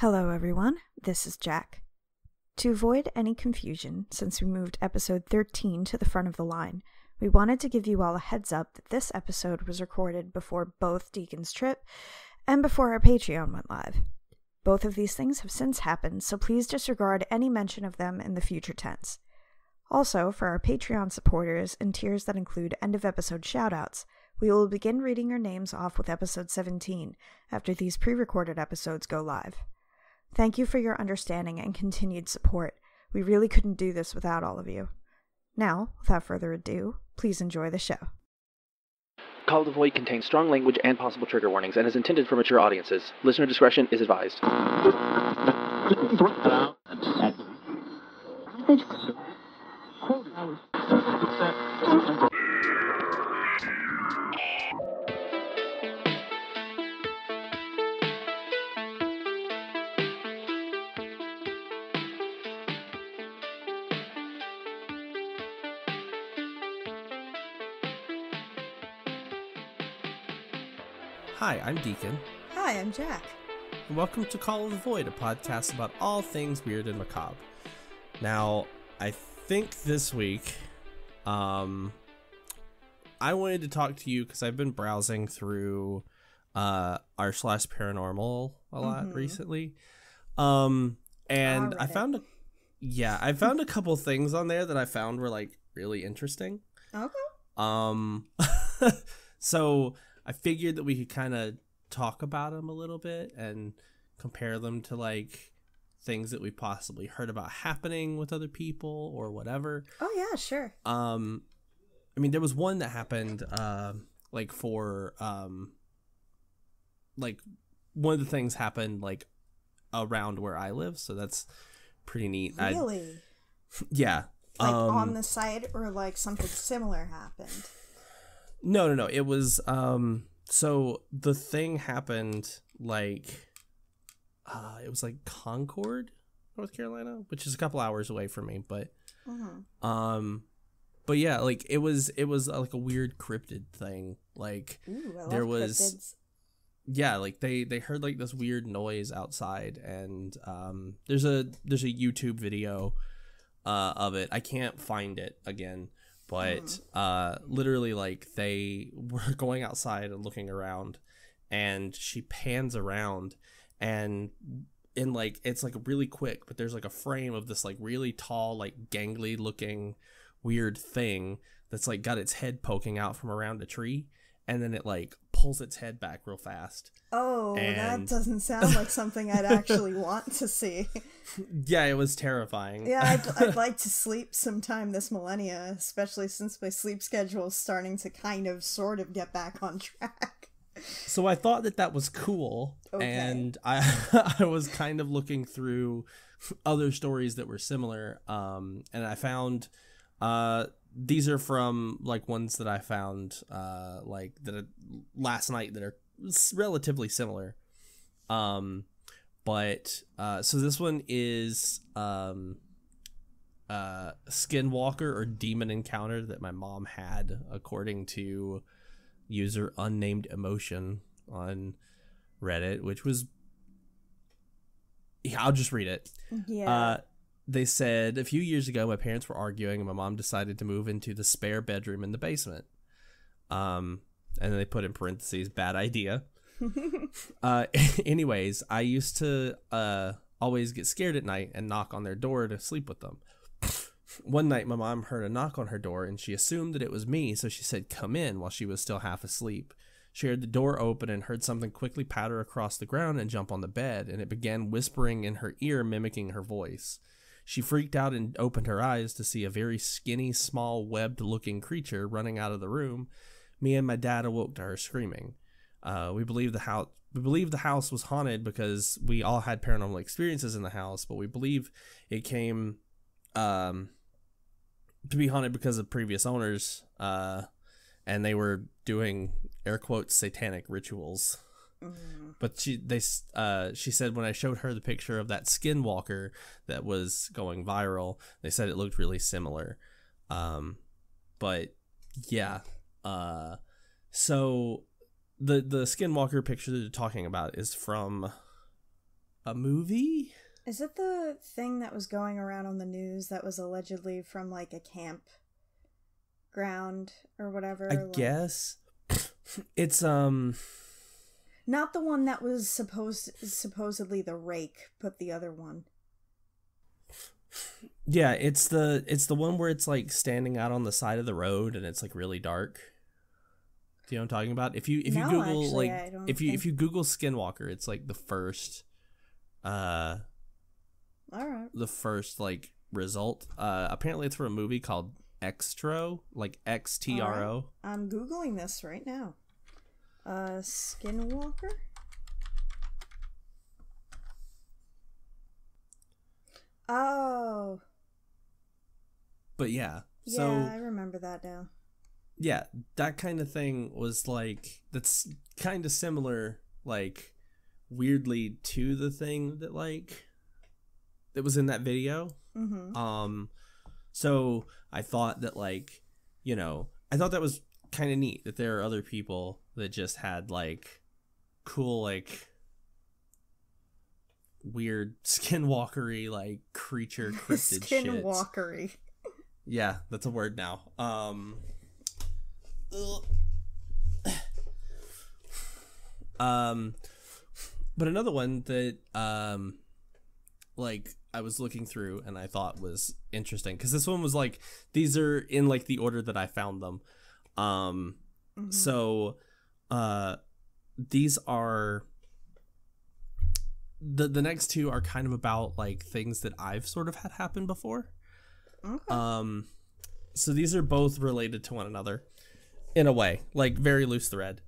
Hello everyone, this is Jack. To avoid any confusion, since we moved episode 13 to the front of the line, we wanted to give you all a heads up that this episode was recorded before both Daekon's trip and before our Patreon went live. Both of these things have since happened, so please disregard any mention of them in the future tense. Also, for our Patreon supporters and tiers that include end-of-episode shoutouts, we will begin reading your names off with episode 17 after these pre-recorded episodes go live. Thank you for your understanding and continued support. We really couldn't do this without all of you. Now, without further ado, please enjoy the show. Call of the Void contains strong language and possible trigger warnings and is intended for mature audiences. Listener discretion is advised. Hi, I'm Daekon. Hi, I'm Jack. And welcome to Call of the Void, a podcast about all things weird and macabre. Now, I think this week, I wanted to talk to you because I've been browsing through r/paranormal a lot recently. And I found a couple things on there that I found were like really interesting. Okay. So I figured that we could kind of talk about them a little bit and compare them to like things that we possibly heard about happening with other people or whatever. Oh yeah, sure. I mean, there was one that happened one of the things happened like around where I live, so that's pretty neat. Really? Yeah. Like on the site, or like something similar happened? No. It was, so the thing happened like, it was like Concord, North Carolina, which is a couple hours away from me, but, but yeah, like it was like a weird cryptid thing. Like, ooh, I love there was, cryptids. Yeah, like they heard like this weird noise outside, and, there's a YouTube video, of it. I can't find it again. But literally, like, they were going outside and looking around, and she pans around, and in like, it's like really quick, but there's like a frame of this like really tall, like gangly looking weird thing that's like got its head poking out from around a tree, and then it like pulls its head back real fast. Oh, that doesn't sound like something I'd actually want to see. Yeah, it was terrifying. Yeah, I'd like to sleep sometime this millennia, especially since my sleep schedule is starting to kind of sort of get back on track. So I thought that was cool, okay. And I was kind of looking through other stories that were similar, and I found these are from like ones that I found last night that are relatively similar. But so this one is Skinwalker or Demon Encounter that my mom had, according to user Unnamed Emotion on Reddit, which was, yeah, I'll just read it. Yeah. They said, a few years ago, my parents were arguing and my mom decided to move into the spare bedroom in the basement. And then they put in parentheses, bad idea. Anyways, I used to always get scared at night and knock on their door to sleep with them. One night, my mom heard a knock on her door and she assumed that it was me, so she said, come in, while she was still half asleep. She heard the door open and heard something quickly patter across the ground and jump on the bed, and it began whispering in her ear, mimicking her voice. She freaked out and opened her eyes to see a very skinny, small, webbed-looking creature running out of the room. Me and my dad awoke to her screaming. We believe the house was haunted because we all had paranormal experiences in the house, but we believe it came to be haunted because of previous owners, and they were doing air quotes satanic rituals. But she said when I showed her the picture of that Skinwalker that was going viral, they said it looked really similar. But yeah, so the Skinwalker picture that you're talking about is from a movie? Is it the thing that was going around on the news that was allegedly from, like, a campground or whatever? I guess. It's, Not the one that was supposedly the rake, but the other one. Yeah, it's the one where it's, like, standing out on the side of the road and it's, like, really dark. Do you know what I'm talking about? If you No, Google, actually, like, I don't if you Google Skinwalker, it's, like, the first, All right. the first, like, result. Apparently it's for a movie called Xtro, like XTRO. Right. I'm Googling this right now. Skinwalker? Oh. But yeah, Yeah, so I remember that now. yeah, that kind of thing was like, that's kind of similar, like, weirdly to the thing that, like, that was in that video. Mm-hmm. So I thought that, like, you know, I thought that was kind of neat that there are other people that just had, like, cool, like, weird skinwalkery, like, creature cryptid shit. Skinwalkery. Yeah, that's a word now. But another one that, like, I was looking through and I thought was interesting, because this one was like, these are in, like, the order that I found them. Mm-hmm. So, these are, the next two are kind of about, like, things that I've sort of had happen before. Okay. So these are both related to one another in a way, like, very loose thread.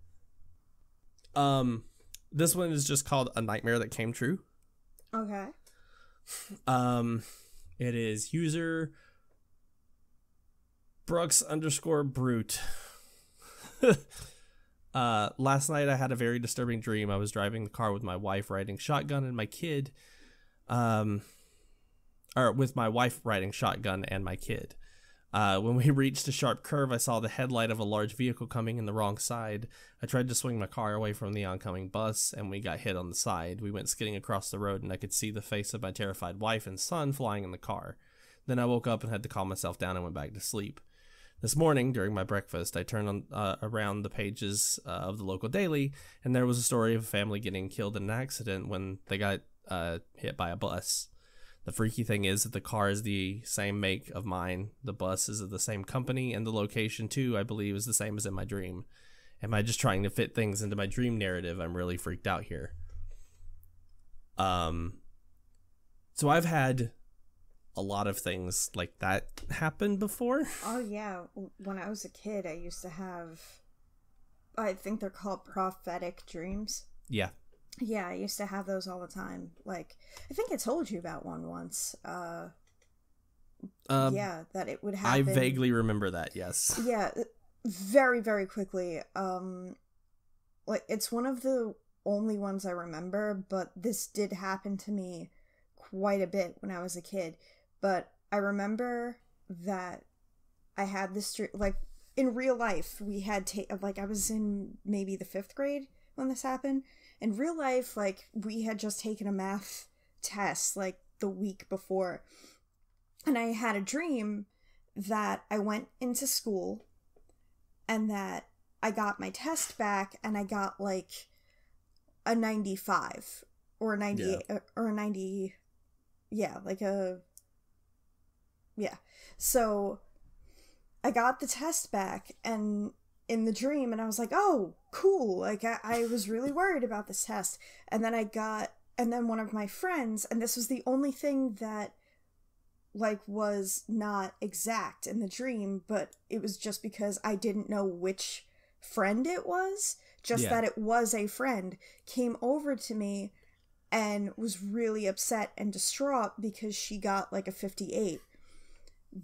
This one is just called A Nightmare That Came True. Okay. It is user Brooks_Brute. Last night I had a very disturbing dream. I was driving the car with my wife riding shotgun and my kid. Or with my wife riding shotgun and my kid. When we reached a sharp curve, I saw the headlight of a large vehicle coming in the wrong side. I tried to swing my car away from the oncoming bus, and we got hit on the side. We went skidding across the road, and I could see the face of my terrified wife and son flying in the car. Then I woke up and had to calm myself down and went back to sleep. This morning, during my breakfast, I turned on around the pages of the local daily, and there was a story of a family getting killed in an accident when they got hit by a bus. The freaky thing is that the car is the same make of mine, the bus is of the same company, and the location, too, I believe, is the same as in my dream. Am I just trying to fit things into my dream narrative? I'm really freaked out here. So I've had a lot of things like that happen before. Oh, yeah. When I was a kid, I used to have, I think they're called prophetic dreams. Yeah. Yeah, I used to have those all the time. Like, I think I told you about one once. Yeah, that it would happen. I vaguely remember that, yes. Yeah, very, very quickly. Like, it's one of the only ones I remember, but this did happen to me quite a bit when I was a kid. But I remember that I had this, like, in real life, we had, like, I was in maybe the 5th grade when this happened. In real life, like, we had just taken a math test, like, the week before. And I had a dream that I went into school and that I got my test back and I got, like, a 95 or a 98 or a 90. Yeah, like a... Yeah. So I got the test back and in the dream, and I was like, oh, cool. Like, I was really worried about this test. And then and then one of my friends, and this was the only thing that, like, was not exact in the dream, but it was just because I didn't know which friend it was, just that it was a friend, came over to me and was really upset and distraught because she got, like, a 58.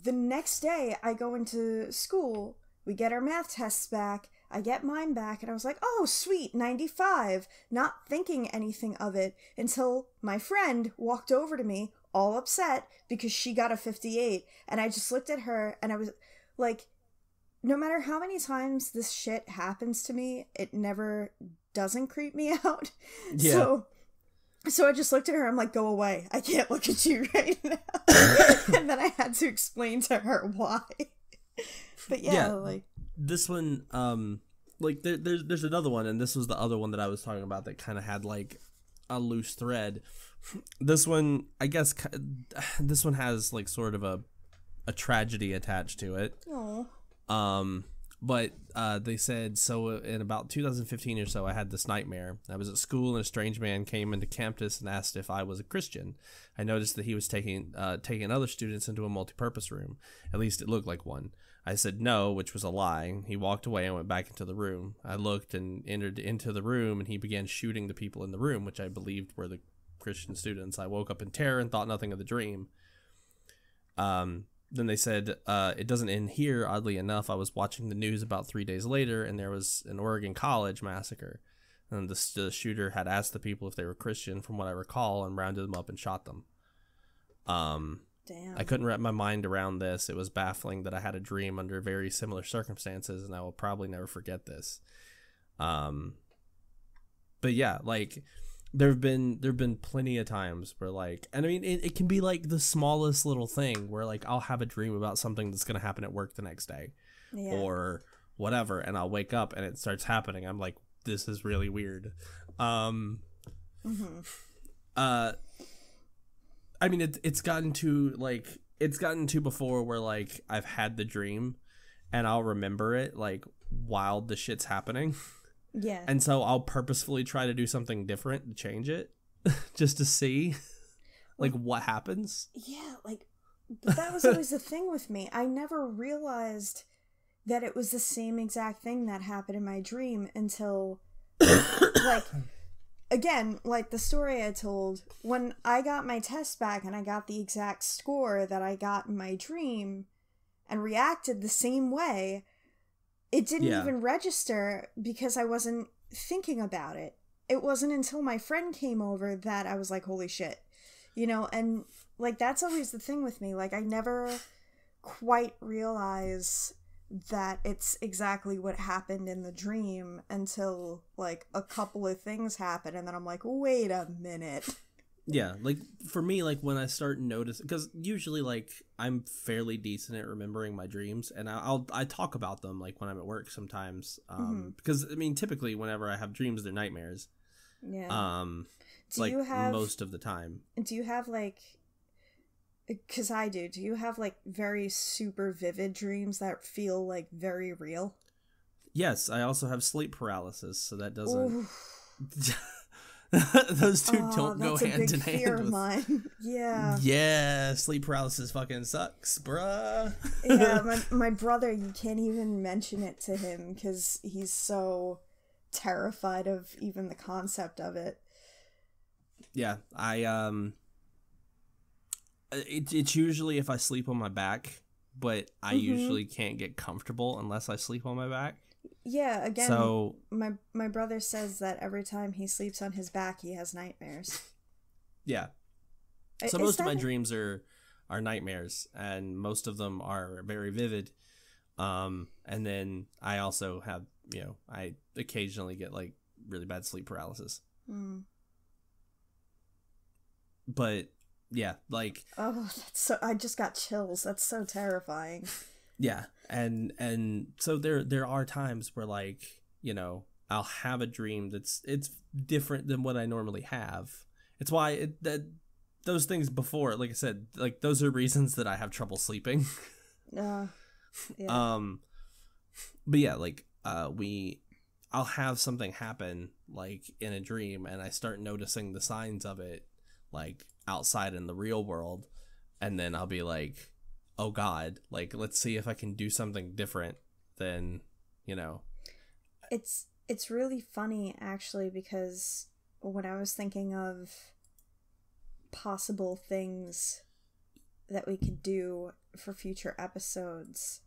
The next day, I go into school, we get our math tests back, I get mine back, and I was like, oh, sweet, 95, not thinking anything of it until my friend walked over to me, all upset, because she got a 58, and I just looked at her, and I was like, no matter how many times this shit happens to me, it never doesn't creep me out. Yeah. So So I just looked at her. I'm like, go away. I can't look at you right now. And then I had to explain to her why. But yeah, like this one, like there's another one, and this was the other one that I was talking about that kind of had like a loose thread. This one, I guess, this one has like sort of a tragedy attached to it. Oh. But they said, so in about 2015 or so, I had this nightmare. I was at school and a strange man came into campus and asked if I was a Christian. I noticed that he was taking other students into a multipurpose room. At least it looked like one. I said no, which was a lie. He walked away and went back into the room. I looked and entered into the room, and he began shooting the people in the room, which I believed were the Christian students. I woke up in terror and thought nothing of the dream. Then they said, it doesn't end here. Oddly enough, I was watching the news about 3 days later, and there was an Oregon college massacre. And the shooter had asked the people if they were Christian, from what I recall, and rounded them up and shot them. Damn. I couldn't wrap my mind around this. It was baffling that I had a dream under very similar circumstances, and I will probably never forget this. But yeah, like... There've been plenty of times where like, and I mean it can be like the smallest little thing where like I'll have a dream about something that's gonna happen at work the next day, or whatever, and I'll wake up and it starts happening. I'm like, this is really weird. I mean it's gotten to before where like I've had the dream, and I'll remember it like while the shit's happening. Yeah. And so I'll purposefully try to do something different to change it just to see like what happens. Yeah, like that was always the thing with me. I never realized that it was the same exact thing that happened in my dream until like again, like the story I told, when I got my test back and I got the exact score that I got in my dream and reacted the same way. It didn't even register because I wasn't thinking about it. It wasn't until my friend came over that I was like, holy shit. You know, and like that's always the thing with me. Like I never quite realize that it's exactly what happened in the dream until like a couple of things happen, and then I'm like, wait a minute. Yeah, like for me, like when I start noticing, because usually like I'm fairly decent at remembering my dreams, and I talk about them like when I'm at work sometimes, because I mean typically whenever I have dreams, they're nightmares. Yeah. Most of the time. Do you have like, because I do. Do you have like very super vivid dreams that feel like very real? Yes, I also have sleep paralysis, so that doesn't. Those two don't go hand in hand. That's a big fear of mine. Yeah. Yeah, sleep paralysis fucking sucks, bruh. Yeah, my brother, you can't even mention it to him because he's so terrified of even the concept of it. Yeah, it's usually if I sleep on my back, but I usually can't get comfortable unless I sleep on my back. Yeah, again, so, my brother says that every time he sleeps on his back, he has nightmares. Yeah. So most of my dreams are nightmares, and most of them are very vivid. And then I also have, I occasionally get like really bad sleep paralysis. But yeah, like, oh, I just got chills. That's so terrifying. Yeah, and so there are times where like, I'll have a dream it's different than what I normally have. It's why those things before, like I said, like those are reasons that I have trouble sleeping. Yeah. But yeah, like I'll have something happen like in a dream, and I start noticing the signs of it like outside in the real world, and then I'll be like, oh God, like, let's see if I can do something different than, It's really funny, actually, because when I was thinking of possible things that we could do for future episodes,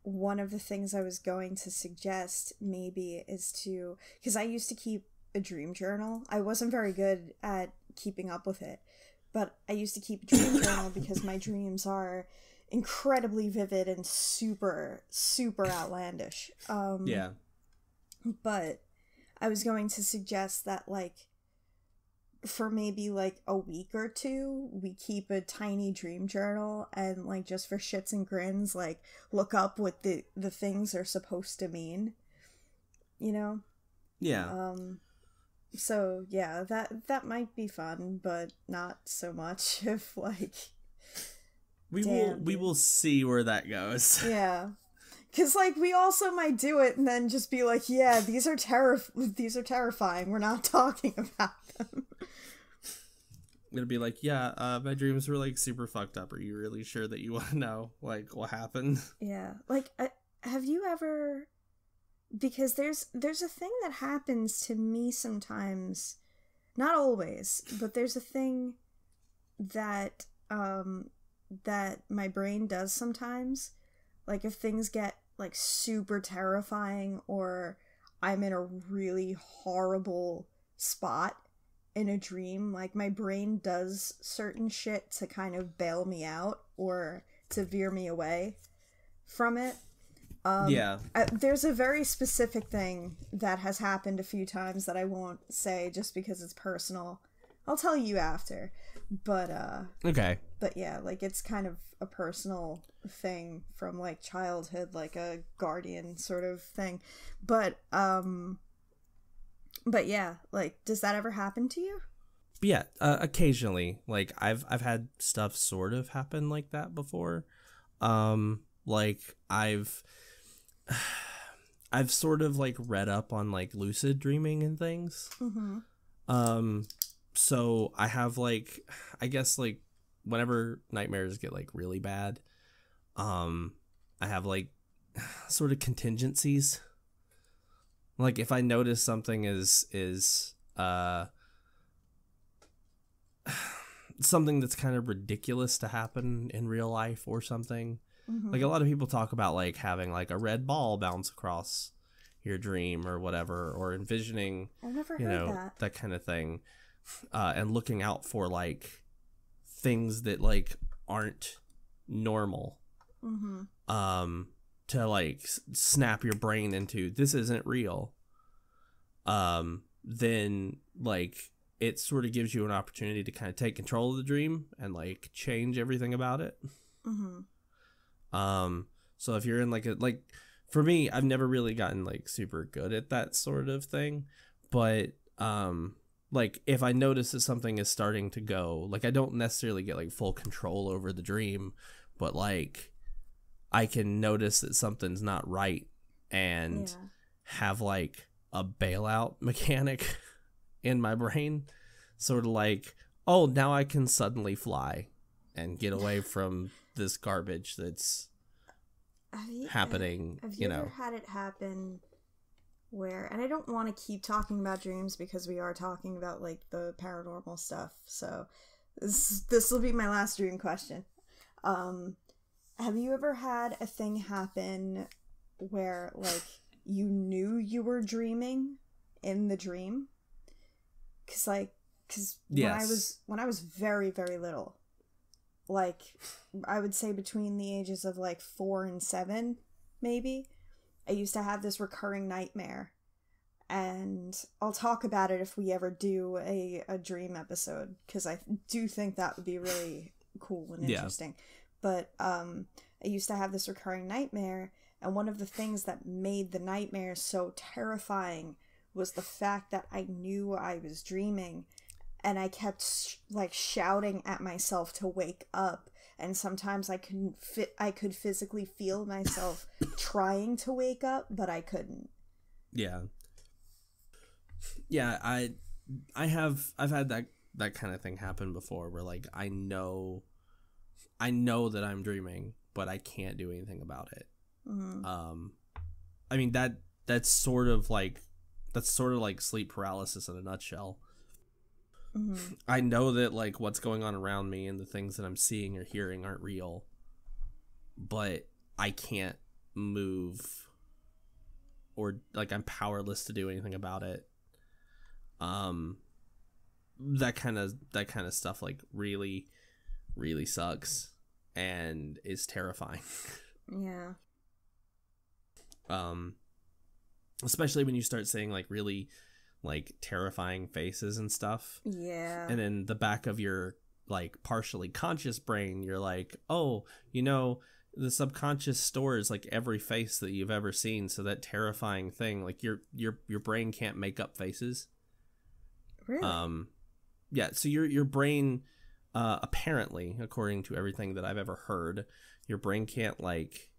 one of the things I was going to suggest maybe is to, because I used to keep a dream journal. I wasn't very good at keeping up with it, but I used to keep a dream journal because my dreams are incredibly vivid and super, super outlandish. Yeah. But I was going to suggest that, like, for maybe like a week or two, we keep a tiny dream journal, and like just for shits and grins, like look up what the things are supposed to mean, you know? Yeah. So yeah, that might be fun, but not so much if like we will see where that goes. Yeah. Cause like we also might do it and then just be like, yeah, these are terrifying. We're not talking about them. It'll be like, yeah, my dreams were like super fucked up. Are you really sure that you want to know like what happened? Yeah. Like, have you ever? Because there's a thing that happens to me sometimes, not always, but there's a thing that that my brain does sometimes. Like if things get like super terrifying, or I'm in a really horrible spot in a dream, like my brain does certain shit to kind of bail me out or to veer me away from it. There's a very specific thing that has happened a few times that I won't say just because it's personal. I'll tell you after. But okay. But yeah, like it's kind of a personal thing from like childhood, like a guardian sort of thing. But yeah, like does that ever happen to you? Yeah, occasionally. Like I've had stuff sort of happen like that before. Like I've sort of like read up on like lucid dreaming and things. Mm-hmm. So I have like, I guess like whenever nightmares get like really bad, I have like sort of contingencies. Like if I notice something is something that's kind of ridiculous to happen in real life or something. Mm-hmm. Like a lot of people talk about like having like a red ball bounce across your dream or whatever, or envisioning, I've never heard that kind of thing. And looking out for like things that like aren't normal. Mm-hmm. To like snap your brain into this isn't real. Then like it sort of gives you an opportunity to kind of take control of the dream and like change everything about it. Mm-hmm. So if you're in like for me, I've never really gotten like super good at that sort of thing, but like if I notice that something is starting to go, like I don't necessarily get like full control over the dream, but like I can notice that something's not right and have like a bailout mechanic in my brain, sort of like, oh, now I can suddenly fly and get away from this garbage that's happening. Have you ever had it happen where, and I don't want to keep talking about dreams because we are talking about like the paranormal stuff, so this will be my last dream question. Have you ever had a thing happen where like you knew you were dreaming in the dream? Because yes. when I was very, very little, like I would say between the ages of like 4 and 7, maybe, I used to have this recurring nightmare, and I'll talk about it if we ever do a dream episode, because I do think that would be really cool and interesting. But I used to have this recurring nightmare, and one of the things that made the nightmare so terrifying was the fact that I knew I was dreaming, and I kept like shouting at myself to wake up, and sometimes I could physically feel myself trying to wake up, but I couldn't. I've had that kind of thing happen before, where like I know that I'm dreaming, but I can't do anything about it. Mm-hmm. I mean that's sort of like sleep paralysis in a nutshell. Mm-hmm. I know that like what's going on around me and the things that I'm seeing or hearing aren't real, but I can't move, or like I'm powerless to do anything about it. That kind of stuff like really, really sucks and is terrifying. Yeah. Especially when you start saying like really like terrifying faces and stuff. Yeah. And in the back of your like partially conscious brain, you're like, oh, you know, the subconscious stores like every face that you've ever seen. So that terrifying thing, like your brain can't make up faces. Really? Yeah. So your brain, apparently, according to everything that I've ever heard, your brain can't like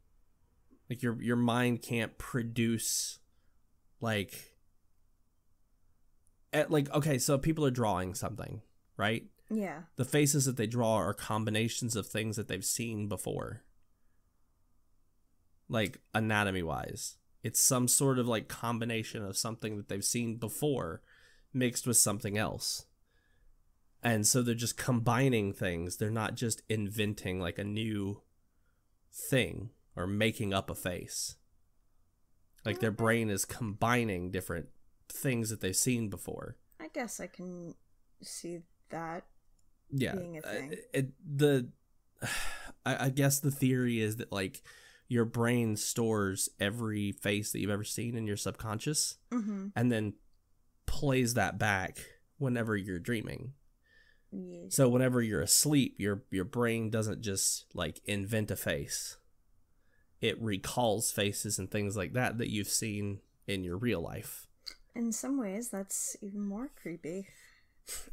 your mind can't produce okay, so people are drawing something, right? Yeah. The faces that they draw are combinations of things that they've seen before. Like anatomy wise, it's some sort of like combination of something that they've seen before mixed with something else. And so they're just combining things. They're not just inventing like a new thing or making up a face. Like their brain is combining different things that they've seen before. I guess I can see that being a thing. I guess the theory is that like your brain stores every face that you've ever seen in your subconscious, and then plays that back whenever you're dreaming. Yeah. So whenever you're asleep, your brain doesn't just like invent a face. It recalls faces and things like that you've seen in your real life. In some ways, that's even more creepy.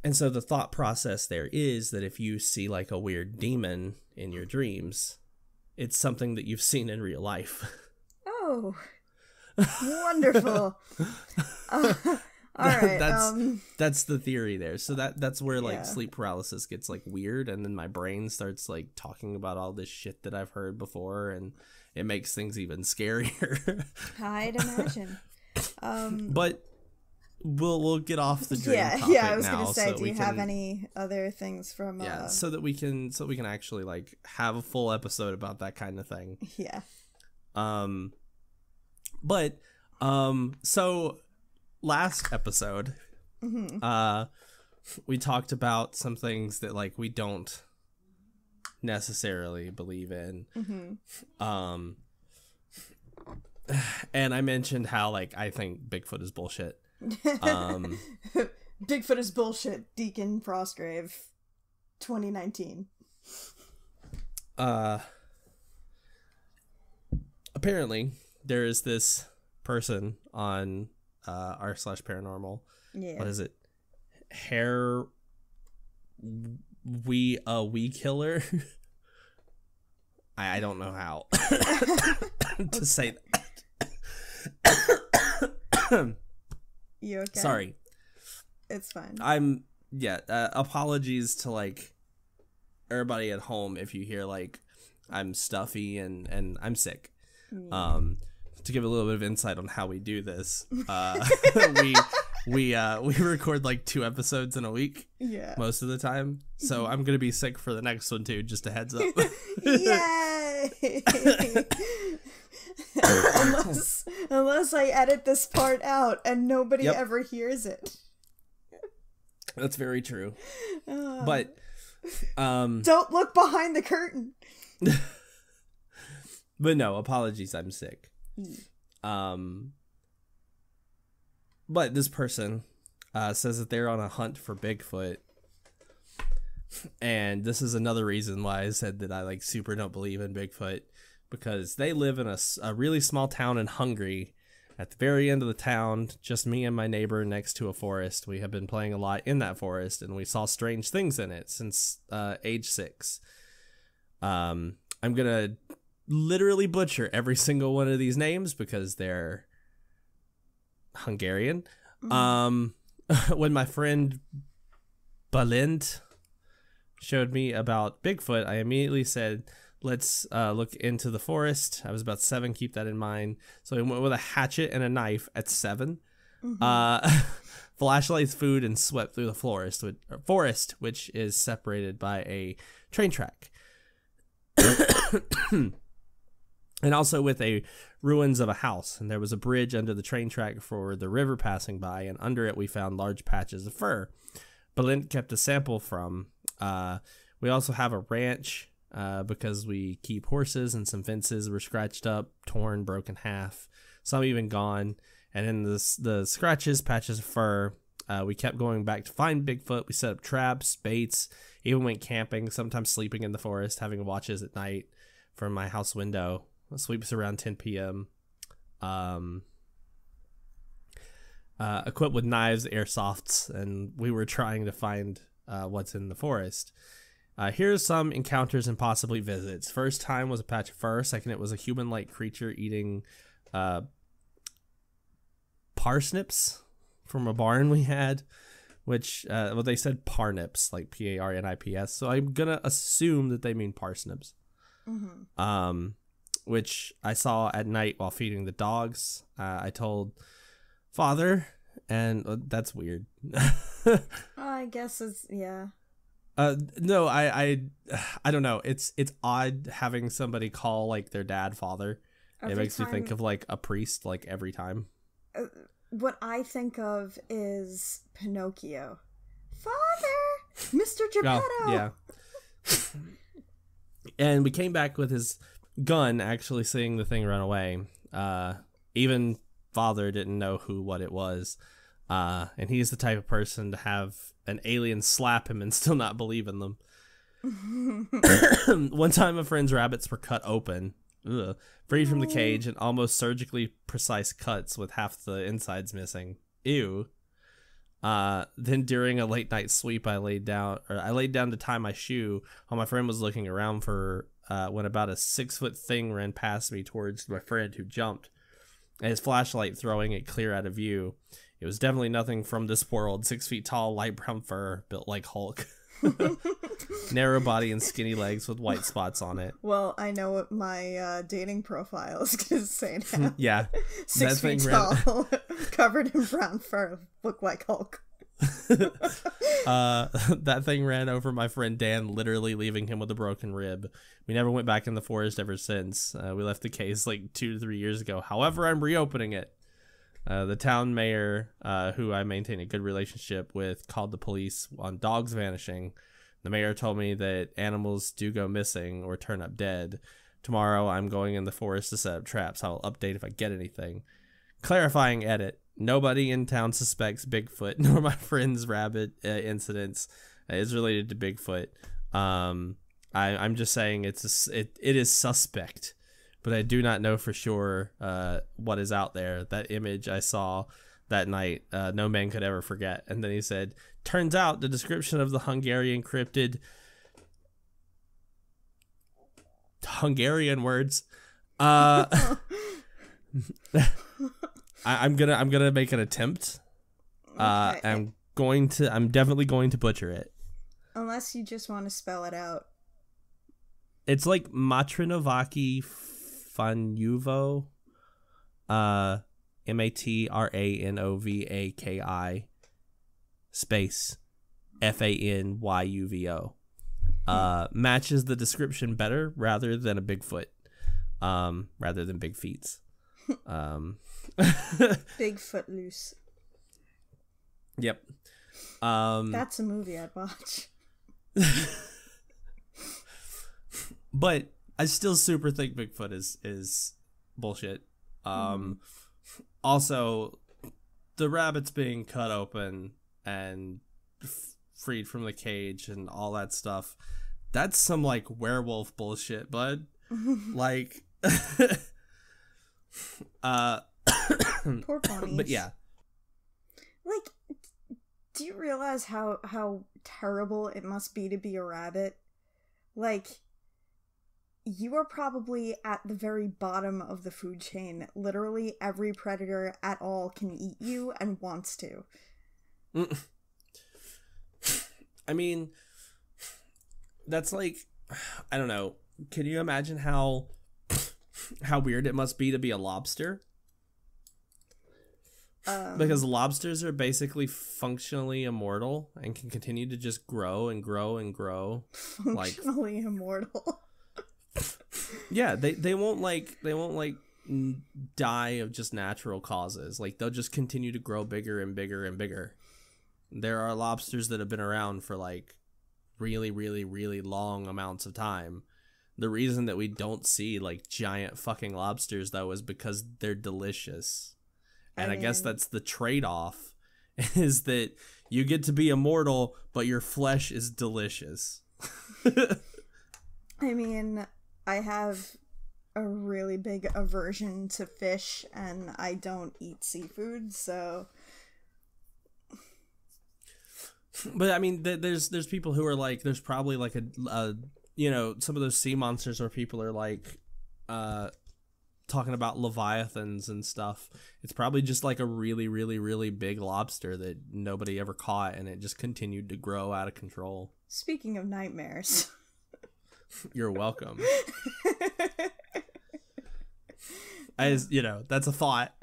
And so the thought process there is that if you see like a weird demon in your dreams, it's something that you've seen in real life. Oh, wonderful. All right. That's the theory there. So that's where like sleep paralysis gets like weird, and then my brain starts like talking about all this shit that I've heard before, and it makes things even scarier. I'd imagine. But we'll get off the dream topic yeah. I was now, gonna say, so do you have any other things from? So that we can actually like have a full episode about that kind of thing. Yeah. But so last episode, we talked about some things that like we don't necessarily believe in. And I mentioned how like I think Bigfoot is bullshit. Bigfoot is bullshit. Daekon Frostgrave, 2019. Apparently there is this person on r/paranormal. Yeah. What is it? We killer. I don't know how to say that. You okay? Sorry. It's fine. Apologies to like everybody at home if you hear like I'm stuffy and I'm sick. To give a little bit of insight on how we do this, we record like 2 episodes in a week. Yeah. Most of the time. So I'm gonna be sick for the next one too. Just a heads up. Yay! unless I edit this part out and nobody ever hears it. That's very true. But don't look behind the curtain. But no, apologies, I'm sick. But this person says that they're on a hunt for Bigfoot. And this is another reason why I said that I like super don't believe in Bigfoot, because they live in a really small town in Hungary. At the very end of the town, just me and my neighbor next to a forest. We have been playing a lot in that forest, and we saw strange things in it since age 6. I'm gonna literally butcher every single one of these names because they're Hungarian. When my friend Balint showed me about Bigfoot, I immediately said, let's look into the forest. I was about 7, keep that in mind. So we went with a hatchet and a knife at 7. Flashlights, food, and swept through the forest, which is separated by a train track. And also with a ruins of a house. And there was a bridge under the train track for the river passing by, and under it we found large patches of fur. Balint kept a sample from. We also have a ranch because we keep horses, and some fences were scratched up, torn, broken half, some even gone. And in the scratches, patches of fur, we kept going back to find Bigfoot. We set up traps, baits, even went camping, sometimes sleeping in the forest, having watches at night from my house window. Sleeps around 10 p.m. Equipped with knives, airsofts, and we were trying to find what's in the forest. Here's some encounters and possibly visits. First time was a patch of fur. Second, it was a human-like creature eating parsnips from a barn we had, which well, they said parnips, like Parnips. So I'm gonna assume that they mean parsnips. Mm-hmm. Which I saw at night while feeding the dogs. I told Father, and that's weird. I guess it's, yeah. No, I don't know. It's odd having somebody call like their dad Father. It makes me think of like a priest, like every time. What I think of is Pinocchio. Father, Mr. Geppetto. Oh, yeah. And we came back with his gun, actually seeing the thing run away. Even Father didn't know what it was. And he's the type of person to have an alien slap him and still not believe in them. One time a friend's rabbits were cut open, freed from the cage, and almost surgically precise cuts with half the insides missing. Ew. Then during a late night sweep, I laid down to tie my shoe while my friend was looking around for when about a 6-foot thing ran past me towards my friend, who jumped, and his flashlight throwing it clear out of view. It was definitely nothing from this world. 6 feet tall, light brown fur, built like Hulk. Narrow body and skinny legs with white spots on it. Well, I know what my dating profile is going to say now. Yeah. 6 feet tall, covered in brown fur, look like Hulk. That thing ran over my friend Dan, literally leaving him with a broken rib. We never went back in the forest ever since. We left the case like 2 to 3 years ago. However, I'm reopening it. The town mayor, who I maintain a good relationship with, called the police on dogs vanishing. The mayor told me that animals do go missing or turn up dead. Tomorrow I'm going in the forest to set up traps. I'll update if I get anything. Clarifying edit. Nobody in town suspects Bigfoot, nor my friend's rabbit incidents is related to Bigfoot. I'm just saying it is suspect. But I do not know for sure what is out there. That image I saw that night, no man could ever forget. And then he said, turns out the description of the Hungarian cryptid... Hungarian words. I'm gonna make an attempt. Okay. I'm definitely going to butcher it. Unless you just want to spell it out. It's like Matrinovaki Fanuvo, Matranovaki space Fanyuvo. Matches the description better rather than a Bigfoot, rather than big feet. Bigfoot loose. Yep. That's a movie I'd watch. But I still super think Bigfoot is bullshit. Also, the rabbits being cut open and freed from the cage and all that stuff, that's some like werewolf bullshit, bud. Like poor ponies. But yeah, like, do you realize how terrible it must be to be a rabbit? Like, you are probably at the very bottom of the food chain. Literally every predator at all can eat you and wants to. I mean, that's like, I don't know. Can you imagine how weird it must be to be a lobster? Because lobsters are basically functionally immortal and can continue to just grow and grow and grow. Functionally immortal. Yeah, they won't die of just natural causes. Like, they'll just continue to grow bigger and bigger and bigger. There are lobsters that have been around for like really, really, really long amounts of time. The reason that we don't see like giant fucking lobsters though is because they're delicious. And I guess that's the trade-off, is that you get to be immortal, but your flesh is delicious. I mean, I have a really big aversion to fish, and I don't eat seafood, so... But, I mean, there's people who are like, there's probably like a you know, some of those sea monsters where people are like, talking about leviathans and stuff. It's probably just like a really, really, really big lobster that nobody ever caught, and it just continued to grow out of control. Speaking of nightmares. You're welcome. You know, that's a thought.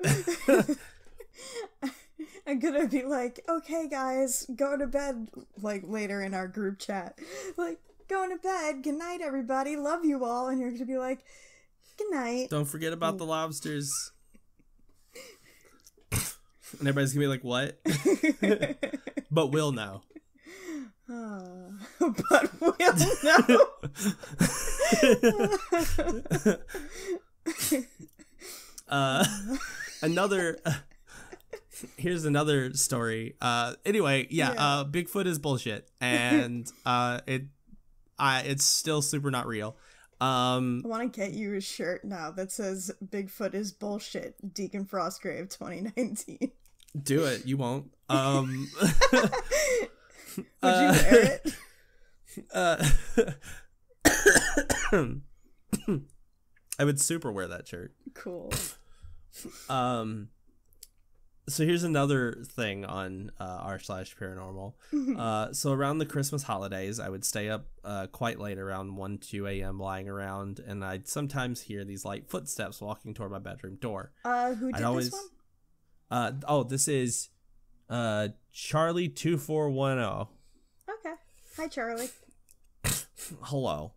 I'm gonna be like, okay guys, go to bed, like later in our group chat. Like, going to bed, good night everybody, love you all, and you're gonna be like, good night. Don't forget about the lobsters. And everybody's gonna be like, what? But we'll know. But we'll know. Here's another story. Anyway, Bigfoot is bullshit, and it's still super not real. I want to get you a shirt now that says "Bigfoot is bullshit." Deacon Frostgrave 2019. Do it. You won't. Would you wear it? I would super wear that shirt. Cool. So here's another thing on r/paranormal. So around the Christmas holidays, I would stay up quite late, around 1-2 a.m. lying around, and I'd sometimes hear these light footsteps walking toward my bedroom door. Who did this one? This is Charlie 2410. Okay. Hi, Charlie. Hello.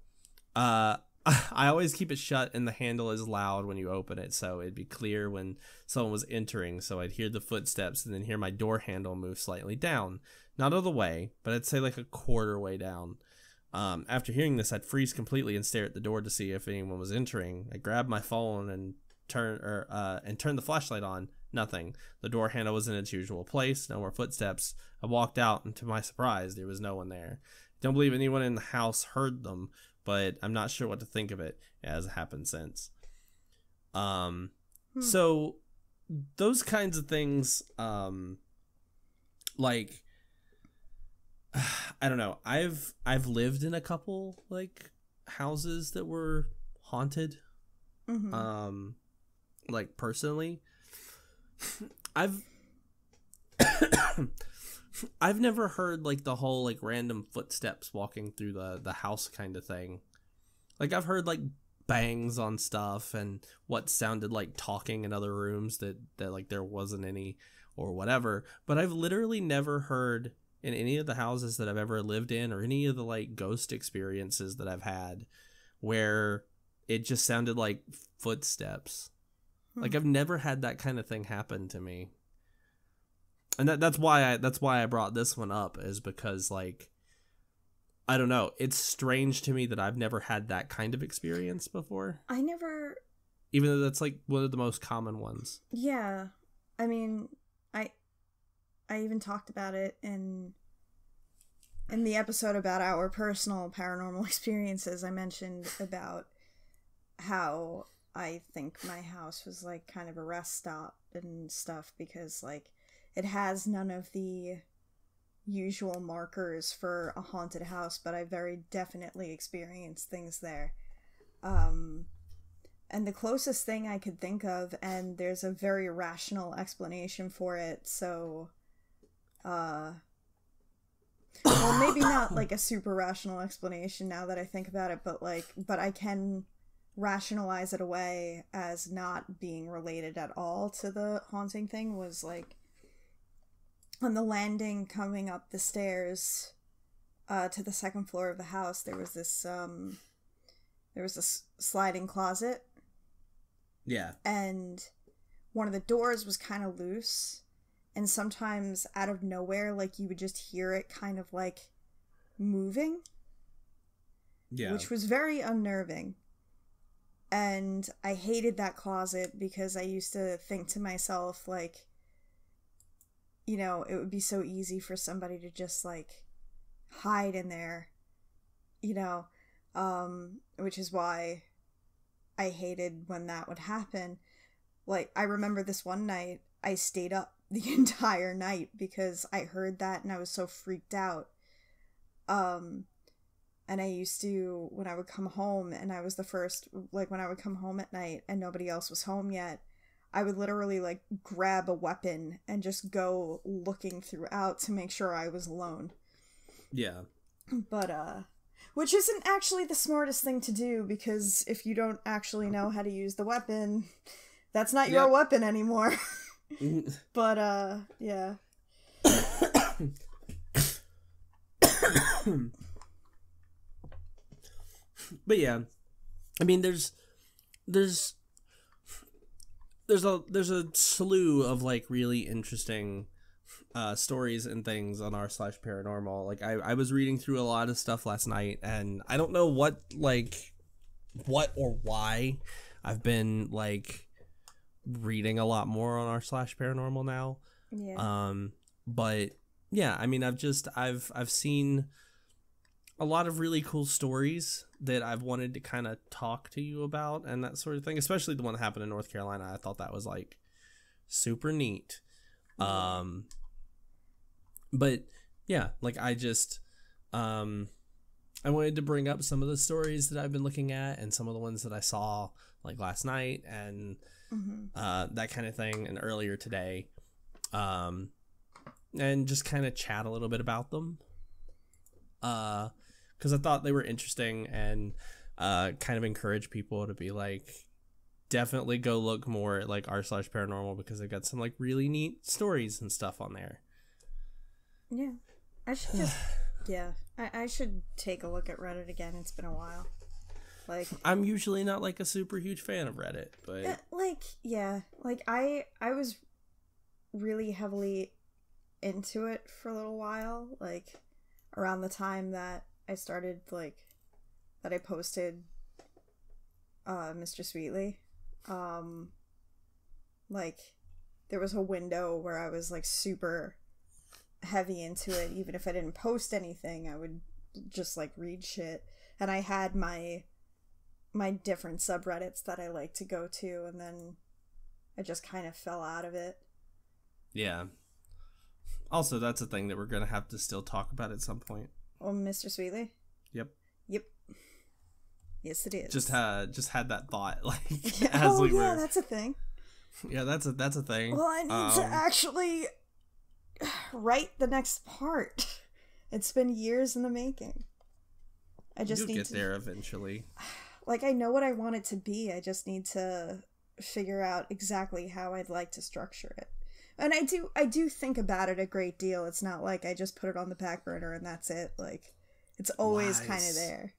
I always keep it shut, and the handle is loud when you open it, so it'd be clear when someone was entering, so I'd hear the footsteps and then hear my door handle move slightly down. Not all the way, but I'd say like a quarter way down. After hearing this, I'd freeze completely and stare at the door to see if anyone was entering. I grabbed my phone and turn the flashlight on. Nothing. The door handle was in its usual place. No more footsteps. I walked out, and to my surprise, there was no one there. Don't believe anyone in the house heard them, but I'm not sure what to think of it. It hasn't happened since. So those kinds of things, like, I don't know. I've lived in a couple like houses that were haunted. Like personally, I've never heard like the whole like random footsteps walking through the house kind of thing. Like I've heard like bangs on stuff and what sounded like talking in other rooms that like there wasn't any or whatever, but I've literally never heard in any of the houses that I've ever lived in or any of the like ghost experiences that I've had where it just sounded like footsteps. Like I've never had that kind of thing happen to me. And that's why I brought this one up, is because like I don't know, it's strange to me that I've never had that kind of experience before. Even though that's like one of the most common ones. Yeah. I mean, I even talked about it in the episode about our personal paranormal experiences. I mentioned about how I think my house was like kind of a rest stop and stuff because like it has none of the usual markers for a haunted house, but I very definitely experienced things there. And the closest thing I could think of, and there's a very rational explanation for it, so well, maybe not like a super rational explanation now that I think about it, but I can rationalize it away as not being related at all to the haunting thing. Was like on the landing coming up the stairs to the second floor of the house, there was this sliding closet. Yeah. And one of the doors was kind of loose, and sometimes out of nowhere, like, you would just hear it kind of like moving. Yeah. Which was very unnerving. And I hated that closet because I used to think to myself, like, you know, it would be so easy for somebody to just, like, hide in there, you know, which is why I hated when that would happen. Like, I remember this one night, I stayed up the entire night because I heard that and I was so freaked out. And I used to, when I would come home and I was the first, like, when I would come home at night and nobody else was home yet, I would literally, like, grab a weapon and just go looking throughout to make sure I was alone. Yeah. But, which isn't actually the smartest thing to do, because if you don't actually know how to use the weapon, that's not your weapon anymore. But, yeah. But yeah, I mean, there's a slew of, like, really interesting stories and things on r/paranormal. Like, I was reading through a lot of stuff last night, and I don't know what or why I've been, like, reading a lot more on r/paranormal now. Yeah. But yeah, I mean, I've seen a lot of really cool stories that I've wanted to kind of talk to you about and that sort of thing, especially the one that happened in North Carolina. I thought that was, like, super neat. But yeah, like, I wanted to bring up some of the stories that I've been looking at and some of the ones that I saw, like, last night and that kind of thing, and earlier today, and just kind of chat a little bit about them. Because I thought they were interesting and kind of encourage people to be like, definitely go look more at, like, r/paranormal, because they've got some, like, really neat stories and stuff on there. Yeah. I should just, yeah. I should take a look at Reddit again. It's been a while. Like, I'm usually not, like, a super huge fan of Reddit, but like, yeah. Like, I was really heavily into it for a little while. Like, around the time that I started, like, that I posted Mr. Sweetly. Like, there was a window where I was, like, super heavy into it. Even if I didn't post anything, I would just, like, read shit. And I had my different subreddits that I like to go to, and then I just kind of fell out of it. yeah. Also, that's a thing that we're gonna have to still talk about at some point. Oh, Mr. Sweetly? Yep. Yes, it is. Just had that thought, like, yeah. as we were. That's a thing. Yeah, that's a thing. Well, I need to actually write the next part. It's been years in the making. I just You'll need get to there eventually. Like, I know what I want it to be. I just need to figure out exactly how I'd like to structure it. And I do think about it a great deal. It's not like I just put it on the back burner and that's it. Like, it's always kind of there.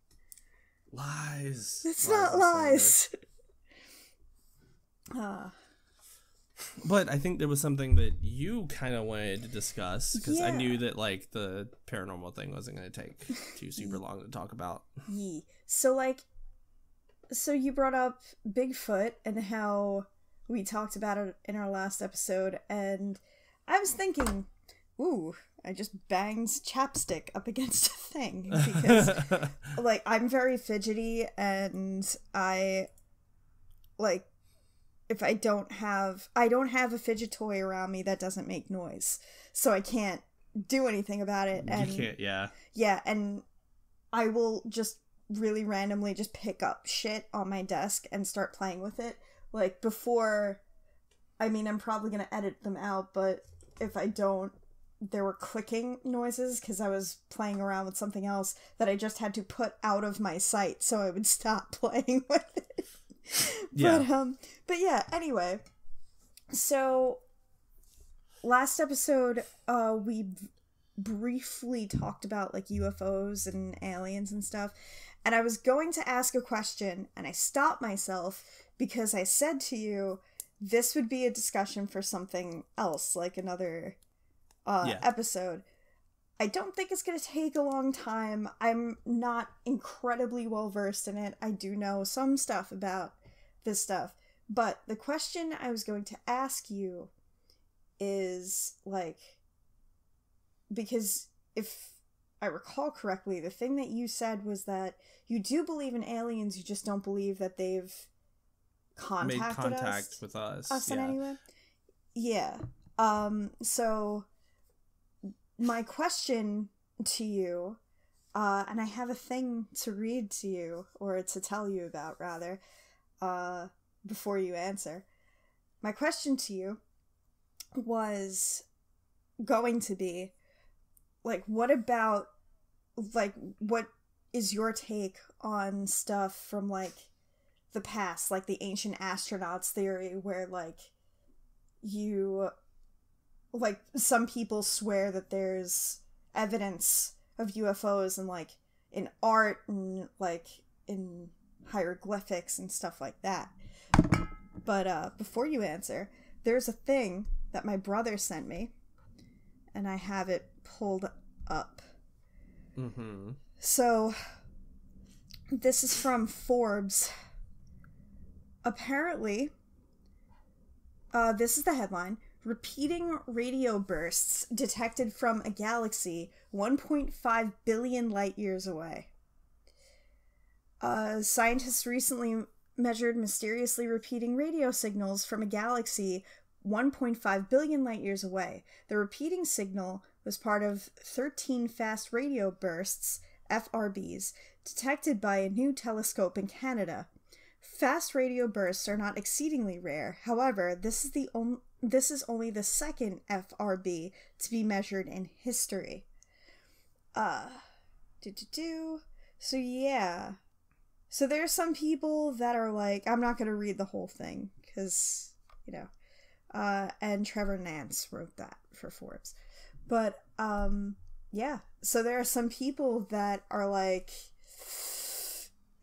Lies. It's not lies. But I think there was something that you kind of wanted to discuss, because I knew that, like, the paranormal thing wasn't going to take too super long to talk about. Yeah. So you brought up Bigfoot and how we talked about it in our last episode, and I was thinking, ooh, I just banged chapstick up against a thing, because, like, I'm very fidgety, and I, like, if I don't have a fidget toy around me that doesn't make noise, so I can't do anything about it. And you can't, yeah. Yeah, and I will just really randomly just pick up shit on my desk and start playing with it. Like, before, I mean, I'm probably gonna edit them out, but if I don't, there were clicking noises because I was playing around with something else that I just had to put out of my sight so I would stop playing with it. Yeah. But yeah, anyway. So, last episode, we briefly talked about, like, UFOs and aliens and stuff, and I was going to ask a question, and I stopped myself because I said to you, this would be a discussion for something else, like another episode. I don't think it's going to take a long time. I'm not incredibly well versed in it. I do know some stuff about this stuff. But the question I was going to ask you is, like, because if I recall correctly, the thing that you said was that you do believe in aliens, you just don't believe that they've Made contact with us. in any way? Yeah. So my question to you, and I have a thing to read to you, or to tell you about, rather, before you answer. My question to you was going to be, like, what about, like, what is your take on stuff from, like, the past, like the ancient astronauts theory, where, like, some people swear that there's evidence of UFOs and, like, in art and, like, in hieroglyphics and stuff like that. But before you answer, there's a thing that my brother sent me, and I have it pulled up. Mm-hmm. So, this is from Forbes. Apparently, this is the headline: repeating radio bursts detected from a galaxy 1.5 billion light years away. Scientists recently measured mysteriously repeating radio signals from a galaxy 1.5 billion light years away. The repeating signal was part of 13 fast radio bursts, FRBs, detected by a new telescope in Canada. Fast radio bursts are not exceedingly rare. However, this is only the second FRB to be measured in history. So yeah. So there's some people that are like, I'm not going to read the whole thing, because, you know, and Trevor Nance wrote that for Forbes. But, yeah. So there are some people that are like,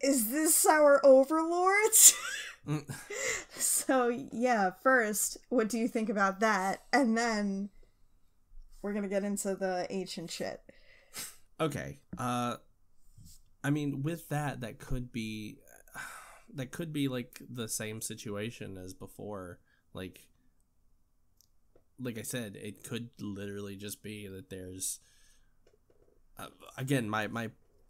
is this our overlords? So, yeah, first, what do you think about that? And then we're going to get into the ancient shit. Okay. I mean, with that could be like the same situation as before. Like I said, it could literally just be that there's, again,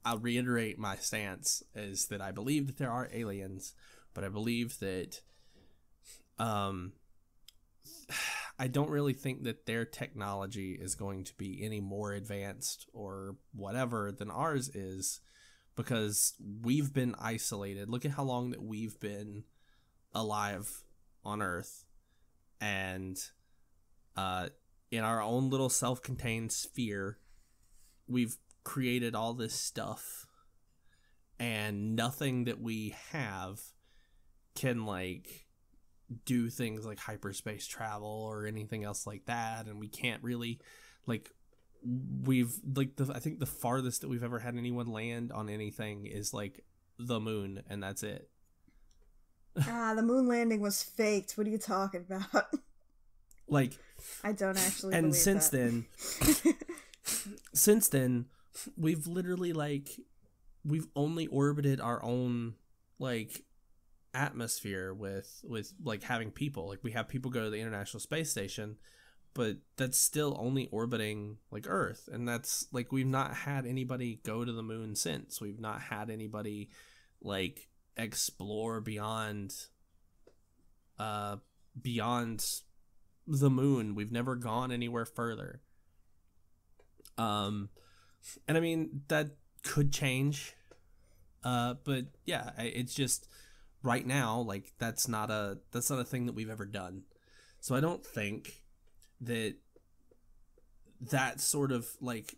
I'll reiterate my stance is that I believe that there are aliens, but I believe that, I don't really think that their technology is going to be any more advanced or whatever than ours is, because we've been isolated. Look at how long that we've been alive on Earth, and in our own little self-contained sphere, we've created all this stuff, and nothing that we have can, like, do things like hyperspace travel or anything else like that, and we can't really, like, we've, like, I think the farthest that we've ever had anyone land on anything is, like, the moon, and that's it. The moon landing was faked. What are you talking about? Like, I don't actually and believe since that. since then, we've literally, like, we've only orbited our own, like, atmosphere with like having people. Like, we have people go to the International Space Station, but that's still only orbiting, like, Earth, and that's, like, we've not had anybody go to the moon since. We've not had anybody, like, explore beyond the moon. We've never gone anywhere further. And I mean, that could change, but yeah, it's just right now, like, that's not a thing that we've ever done. So I don't think that sort of, like,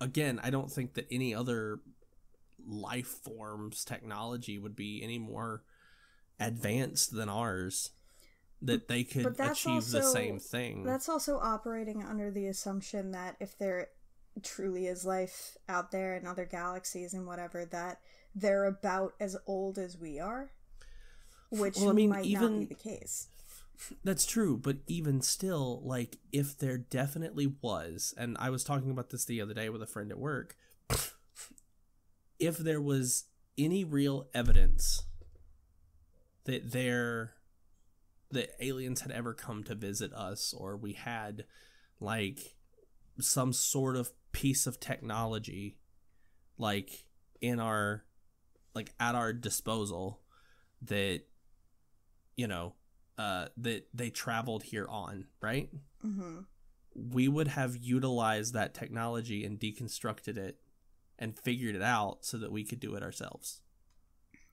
again, I don't think that any other life forms technology would be any more advanced than ours, that they could achieve the same thing. That's also operating under the assumption that if there truly is life out there in other galaxies and whatever, that they're about as old as we are, which might not be the case. That's true, but even still, like, if there definitely was, and I was talking about this the other day with a friend at work, if there was any real evidence that aliens had ever come to visit us, or we had, like, some sort of piece of technology, like, in our, like, at our disposal, that, you know, that they traveled here on, right? Mm-hmm. We would have utilized that technology and deconstructed it and figured it out so that we could do it ourselves.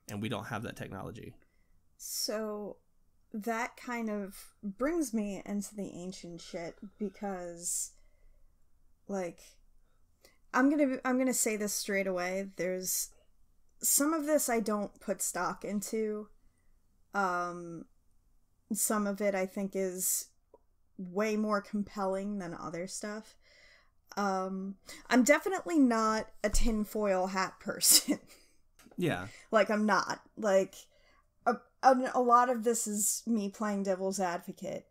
And we don't have that technology. So that kind of brings me into the ancient shit, because, like, I'm gonna say this straight away. There's some of this I don't put stock into. Some of it I think is way more compelling than other stuff. I'm definitely not a tinfoil hat person. Yeah. Like, I'm not. Like, a lot of this is me playing devil's advocate.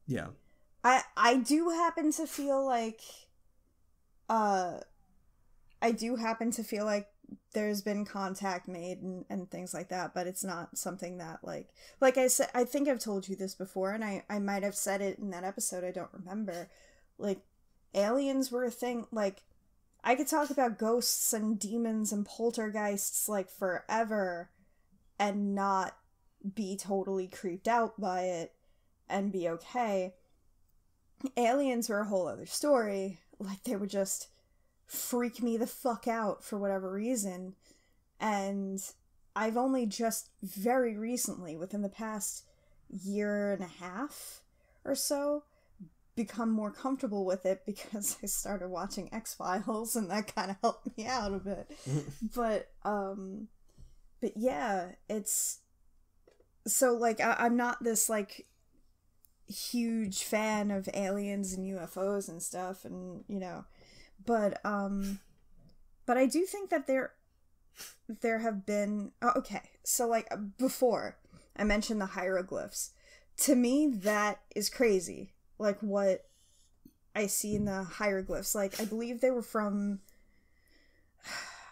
Yeah. I do happen to feel like, there's been contact made and things like that, but it's not something that, like I said, I think I've told you this before, and I might have said it in that episode, I don't remember. Like, aliens were a thing. Like, I could talk about ghosts and demons and poltergeists, like, forever and not be totally creeped out by it and be okay. Aliens were a whole other story. Like, they would just freak me the fuck out for whatever reason. And I've only just very recently, within the past year and a half or so, become more comfortable with it, because I started watching X-Files, and that kind of helped me out a bit. But yeah, it's so, like, I'm not this, like, huge fan of aliens and UFOs and stuff, and, you know, but I do think that there have been, okay, so, like, before I mentioned the hieroglyphs, to me that is crazy. Like, what I see in the hieroglyphs, like, I believe they were from,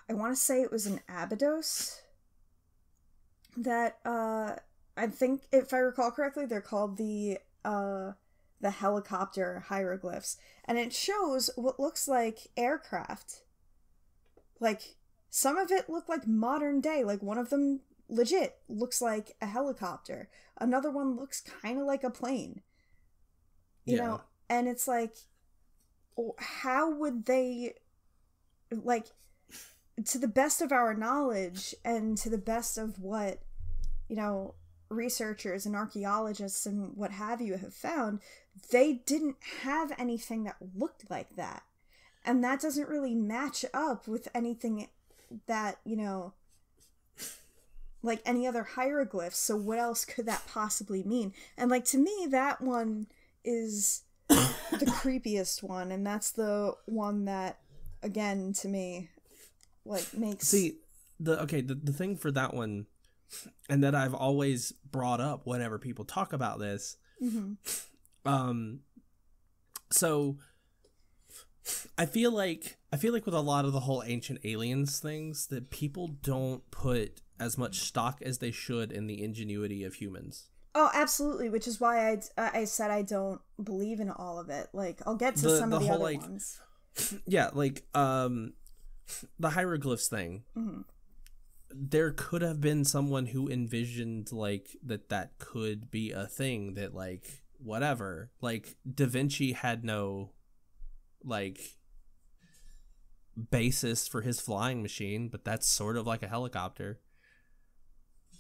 I want to say it was in Abydos, that I think, if I recall correctly, they're called the helicopter hieroglyphs, and it shows what looks like aircraft. Like, some of it look like modern day, like one of them legit looks like a helicopter, another one looks kind of like a plane, you know, and it's like, how would they, like, to the best of our knowledge and to the best of what, you know, researchers and archaeologists and what have you have found, they didn't have anything that looked like that. And that doesn't really match up with anything that, you know, like any other hieroglyphs. So what else could that possibly mean? And, like, to me, that one is the creepiest one, and that's the one that, again, to me, like, makes... See, the thing for that one, and that I've always brought up whenever people talk about this, so I feel like with a lot of the whole ancient aliens things, that people don't put as much stock as they should in the ingenuity of humans. Oh, absolutely, which is why I said I don't believe in all of it. Like, I'll get to some of the whole, other ones. Yeah, like, the hieroglyphs thing. Mm-hmm. There could have been someone who envisioned, like, that could be a thing, that, like, whatever. Like, Da Vinci had no, like, basis for his flying machine, but that's sort of like a helicopter.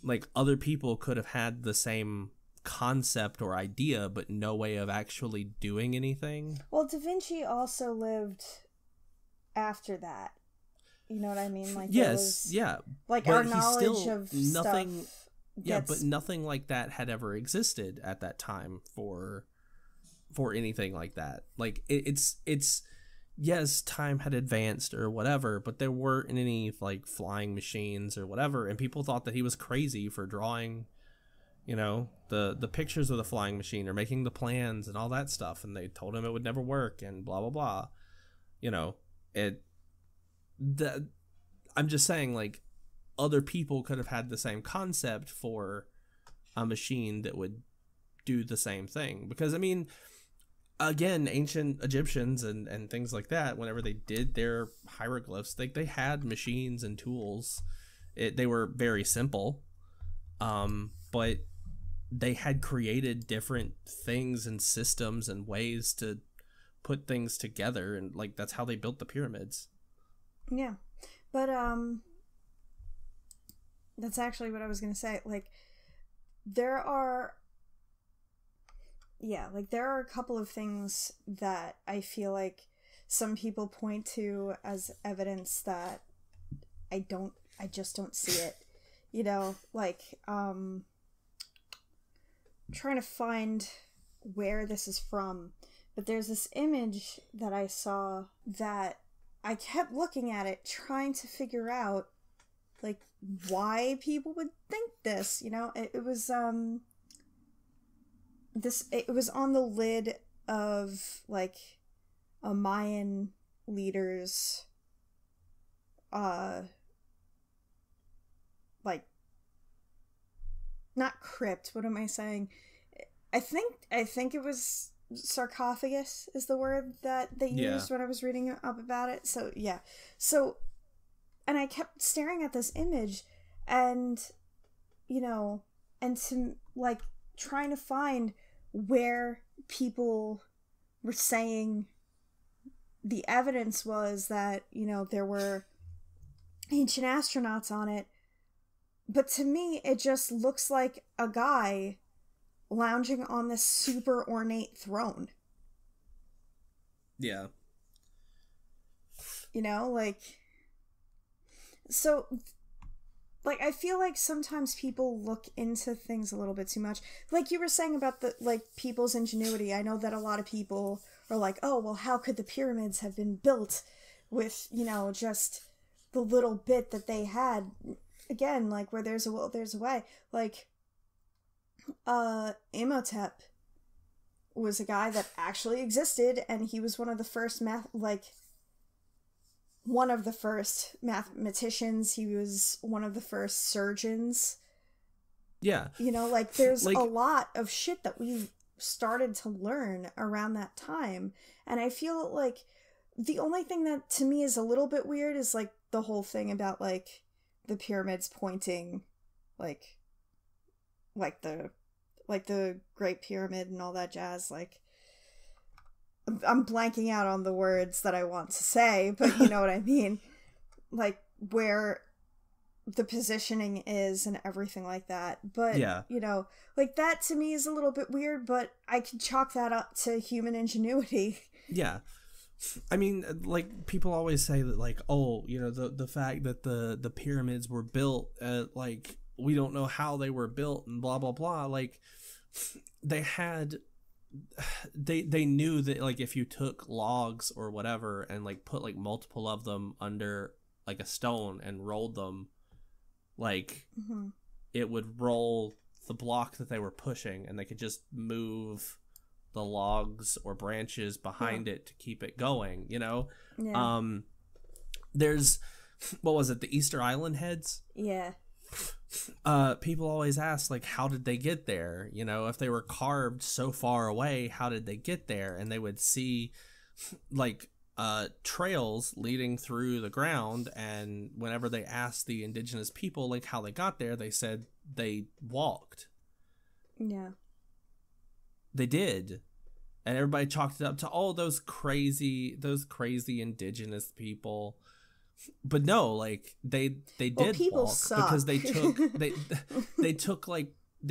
Like, other people could have had the same concept or idea, but no way of actually doing anything. Well, Da Vinci also lived after that. You know what I mean? Like, yes, yeah. Like, but our knowledge of nothing, stuff. Yeah, but nothing like that had ever existed at that time for anything like that. Like, it's yes, time had advanced or whatever, but there weren't any, like, flying machines or whatever, and people thought that he was crazy for drawing, You know, the pictures of the flying machine, or making the plans and all that stuff, and they told him it would never work and blah blah blah. You know, I'm just saying, like, other people could have had the same concept for a machine that would do the same thing. Because, I mean, again, ancient Egyptians and things like that, whenever they did their hieroglyphs, they had machines and tools. They were very simple, but they had created different things and systems and ways to put things together, and like that's how they built the pyramids. Yeah, but that's actually what I was gonna say. Like, there are a couple of things that I feel like some people point to as evidence that I just don't see it. You know, like, trying to find where this is from, but there's this image that I saw that I kept looking at it, trying to figure out, like, why people would think this, you know. It was it was on the lid of, like, a Mayan leader's like, not crypt, what am I saying? I think it was sarcophagus is the word that they used when I was reading up about it. So, yeah. So, and I kept staring at this image and, you know, and to, like, trying to find where people were saying the evidence was that, you know, there were ancient astronauts on it. But to me, it just looks like a guy lounging on this super ornate throne. Yeah. You know, like... So, like, I feel like sometimes people look into things a little bit too much. Like you were saying about the, like, people's ingenuity. I know that a lot of people are like, oh, well, how could the pyramids have been built with, you know, just the little bit that they had? Again, like, where there's a will, there's a way. Like, Imhotep was a guy that actually existed, and he was one of the first mathematicians. He was one of the first surgeons. Yeah. You know, like, there's a lot of shit that we've started to learn around that time. And I feel like the only thing that to me is a little bit weird is, like, the whole thing about, like, the pyramids pointing, like the Great Pyramid and all that jazz. Like, I'm blanking out on the words that I want to say, but you know what I mean. Like, where the positioning is and everything like that. But, yeah, you know, like, that to me is a little bit weird, but I can chalk that up to human ingenuity. Yeah. I mean, like, people always say that, like, oh, you know, the fact that the pyramids were built, like, we don't know how they were built and blah, blah, blah. Like, they knew that, like, if you took logs or whatever and, like, put, like, multiple of them under, like, a stone and rolled them, like, it would roll the block that they were pushing, and they could just move the logs or branches behind it to keep it going, you know? Yeah. There's, what was it, the Easter Island heads? Yeah. People always ask, like, how did they get there? You know, if they were carved so far away, how did they get there? And they would see, like, trails leading through the ground, and whenever they asked the indigenous people, like, how they got there, they said they walked. Yeah. They did. And everybody chalked it up to, oh, those crazy indigenous people. But no, like, they did people walk suck. because they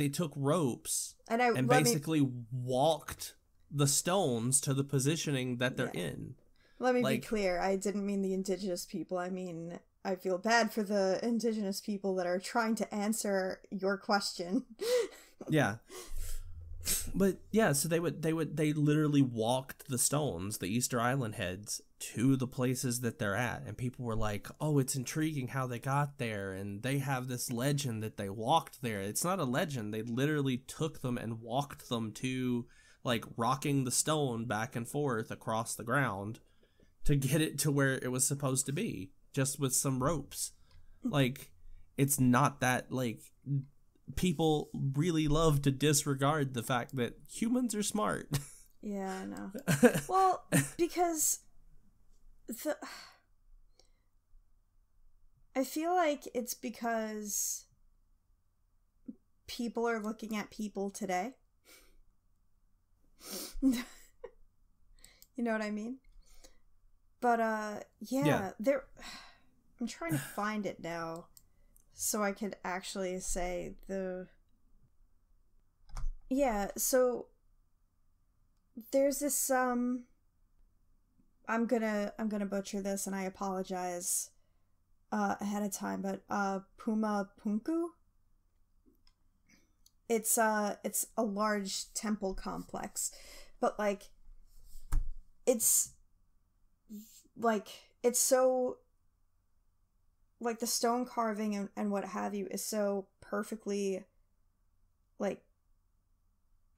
took ropes and basically walked the stones to the positioning that they're in. Let me be clear. I didn't mean the indigenous people. I mean, I feel bad for the indigenous people that are trying to answer your question. Yeah. But yeah, so they literally walked the stones, the Easter Island heads, to the places that they're at, and people were like, "Oh, it's intriguing how they got there, and they have this legend that they walked there." It's not a legend; they literally took them and walked them to, like, rocking the stone back and forth across the ground to get it to where it was supposed to be, just with some ropes. Like, it's not that, like, people really love to disregard the fact that humans are smart. Yeah, I know. Well, because I feel like it's because people are looking at people today. You know what I mean? But yeah. I'm trying to find it now so I could actually say so there's this I'm gonna butcher this, and I apologize ahead of time, but Puma Punku. It's a large temple complex, but like it's so, like, the stone carving and what have you is so perfectly, like,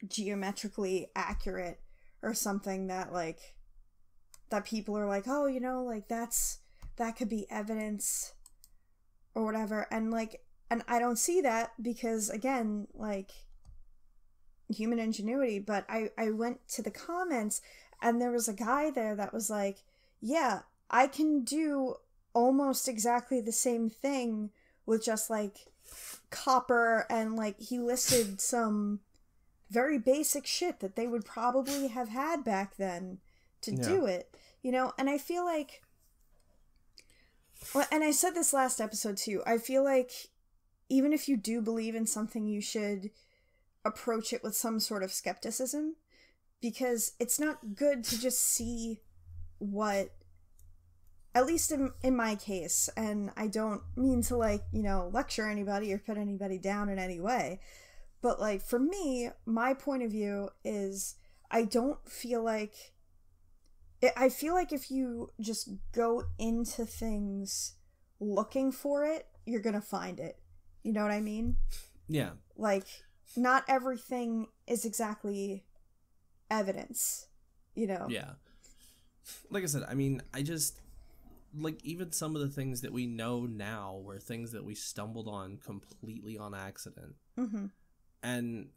geometrically accurate or something that, like, that people are like, oh, you know, like, that could be evidence or whatever. And, like, and I don't see that because, again, like, human ingenuity. But I went to the comments, and there was a guy there that was like, yeah, I can do almost exactly the same thing with just, like, copper, and, like, he listed some very basic shit that they would probably have had back then to do it, you know? And I feel like, well, and I said this last episode too, I feel like even if you do believe in something, you should approach it with some sort of skepticism, because it's not good to just see what, at least in my case, and I don't mean to, like, you know, lecture anybody or put anybody down in any way, but, like, for me, my point of view is I don't feel like, I feel like if you just go into things looking for it, you're gonna find it. You know what I mean? Yeah. Like, not everything is exactly evidence, you know? Yeah. Like I said, I mean, I just, like, even some of the things that we know now were things that we stumbled on completely on accident. Mm-hmm. And,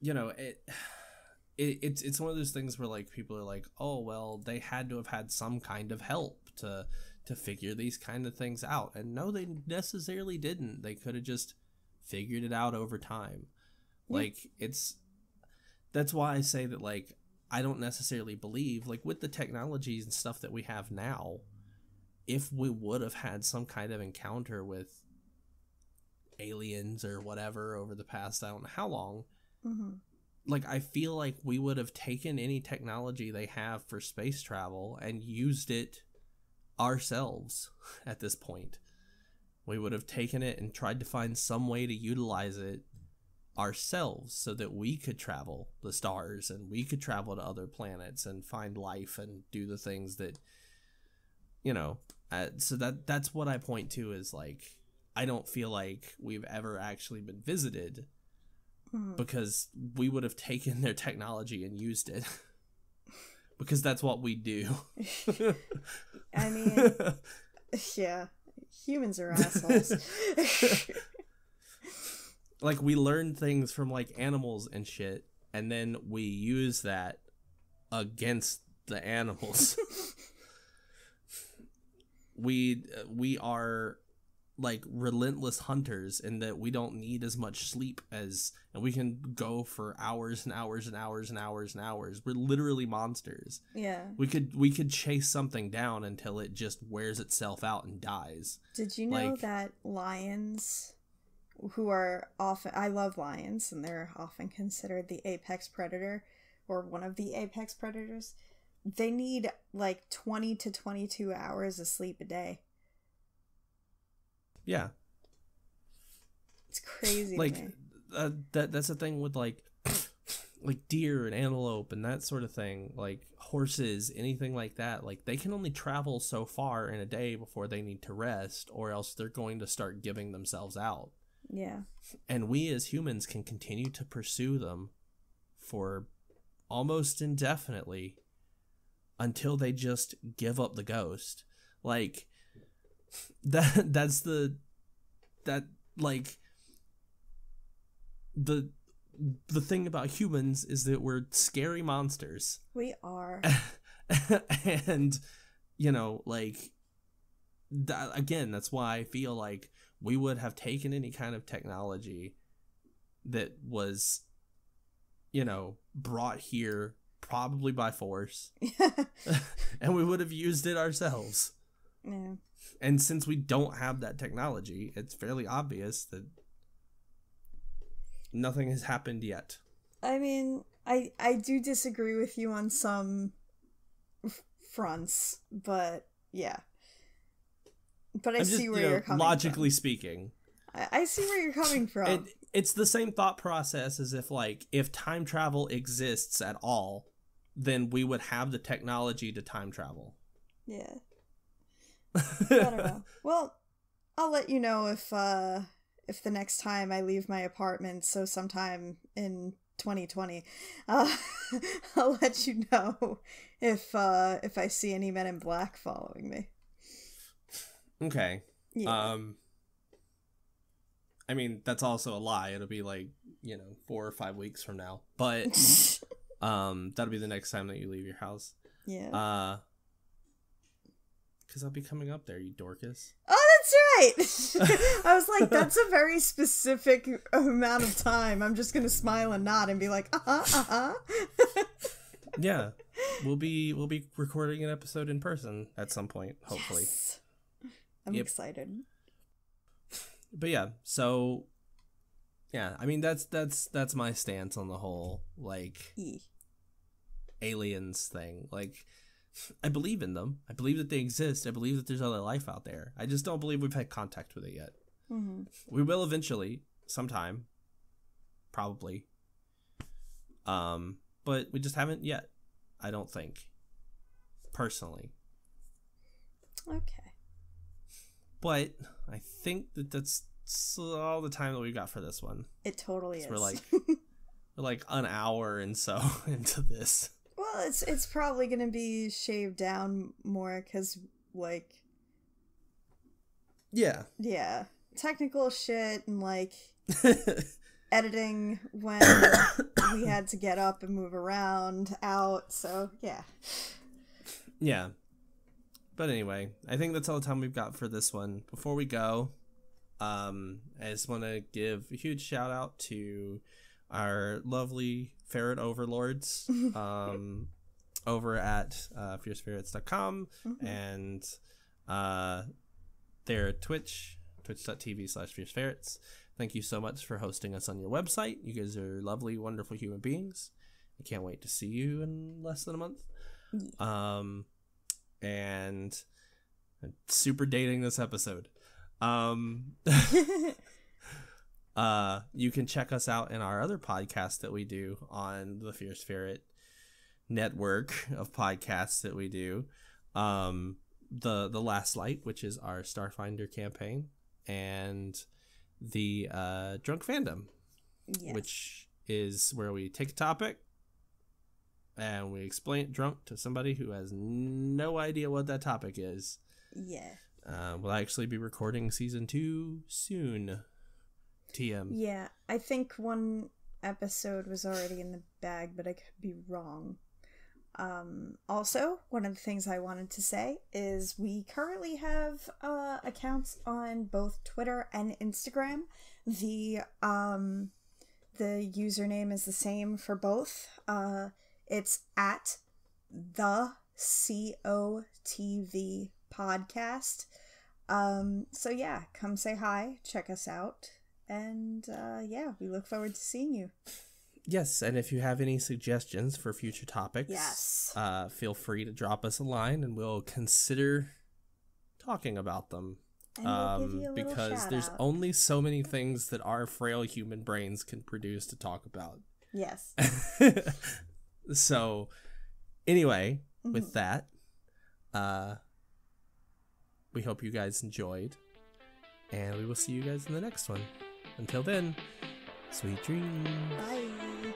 you know, it's one of those things where, like, people are like, oh, well, they had to have had some kind of help to figure these kind of things out. And no, they necessarily didn't. They could have just figured it out over time. Yeah. Like, that's why I say that, like, I don't necessarily believe, like, with the technologies and stuff that we have now, if we would have had some kind of encounter with aliens or whatever over the past, I don't know how long, mm-hmm. like, I feel like we would have taken any technology they have for space travel and used it ourselves at this point. We would have taken it and tried to find some way to utilize it ourselves so that we could travel the stars and we could travel to other planets and find life and do the things that, you know, so that's what I point to is, like, I don't feel like we've ever actually been visited because we would have taken their technology and used it because that's what we do. I mean, yeah, humans are assholes. Like, we learn things from, like, animals and shit, and then we use that against the animals. We are, like, relentless hunters in that we don't need as much sleep and we can go for hours and hours and hours and hours and hours. We're literally monsters. Yeah. We could chase something down until it just wears itself out and dies. Did you know that lions, who are often, I love lions, and they're often considered the apex predator, or one of the apex predators, they need like 20 to 22 hours of sleep a day. Yeah. It's crazy. Like, that's the thing with, like, like deer and antelope and that sort of thing, like horses, anything like that, like they can only travel so far in a day before they need to rest, or else they're going to start giving themselves out. Yeah. And we as humans can continue to pursue them for almost indefinitely until they just give up the ghost. Like that's the thing about humans is that we're scary monsters. We are. And like that, again, that's why I feel like we would have taken any kind of technology that was brought here probably by force and we would have used it ourselves. Yeah. And since we don't have that technology, it's fairly obvious that nothing has happened yet. I mean, I do disagree with you on some fronts, but yeah. But I see where you're coming logically from. speaking. I see where you're coming from. It's the same thought process as if time travel exists at all, then we would have the technology to time travel. Yeah. I don't know. Well, I'll let you know if the next time I leave my apartment, so sometime in 2020, I'll let you know if I see any Men in Black following me. Okay. Yeah. I mean, that's also a lie. It'll be like, 4 or 5 weeks from now. But that'll be the next time that you leave your house. Yeah. Because I'll be coming up there, you Dorcas. Oh, that's right! I was like, that's a very specific amount of time. I'm just gonna smile and nod and be like, Yeah. We'll be recording an episode in person at some point, hopefully. Yes. I'm excited. But yeah, so yeah, I mean that's my stance on the whole aliens thing. Like, I believe in them. I believe that they exist. I believe that there's other life out there. I just don't believe we've had contact with it yet. Mm-hmm. We will eventually, sometime, probably. But we just haven't yet. I don't think, personally. Okay. But I think that's all the time that we've got for this one. It totally is. We're like an hour and so into this. Well, it's probably gonna be shaved down more because yeah, technical shit and editing when we had to get up and move around out. So yeah. But anyway, I think that's all the time we've got for this one. Before we go, I just want to give a huge shout out to our lovely ferret overlords over at fierceferrets.com and their twitch.tv/fierceferrets. Thank you so much for hosting us on your website. You guys are lovely, wonderful human beings. I can't wait to see you in less than a month. And I'm super dating this episode. You can check us out in our other podcast that we do on the Fierce Ferret network of podcasts that we do. The Last Light, which is our Starfinder campaign, and the Drunk Fandom, which is where we take a topic and we explain it drunk to somebody who has no idea what that topic is. Yeah. We'll actually be recording season 2 soon. TM. Yeah, I think one episode was already in the bag, but I could be wrong. Also, one of the things I wanted to say is we currently have accounts on both Twitter and Instagram. The username is the same for both. It's at the COTV podcast. So yeah, come say hi, check us out, and we look forward to seeing you. Yes, and if you have any suggestions for future topics, feel free to drop us a line and we'll consider talking about them. And we'll give you a because little there's shout-out. only so many things that our frail human brains can produce to talk about. Yes. So, anyway, with that, we hope you guys enjoyed, and we will see you guys in the next one. Until then, sweet dreams. Bye.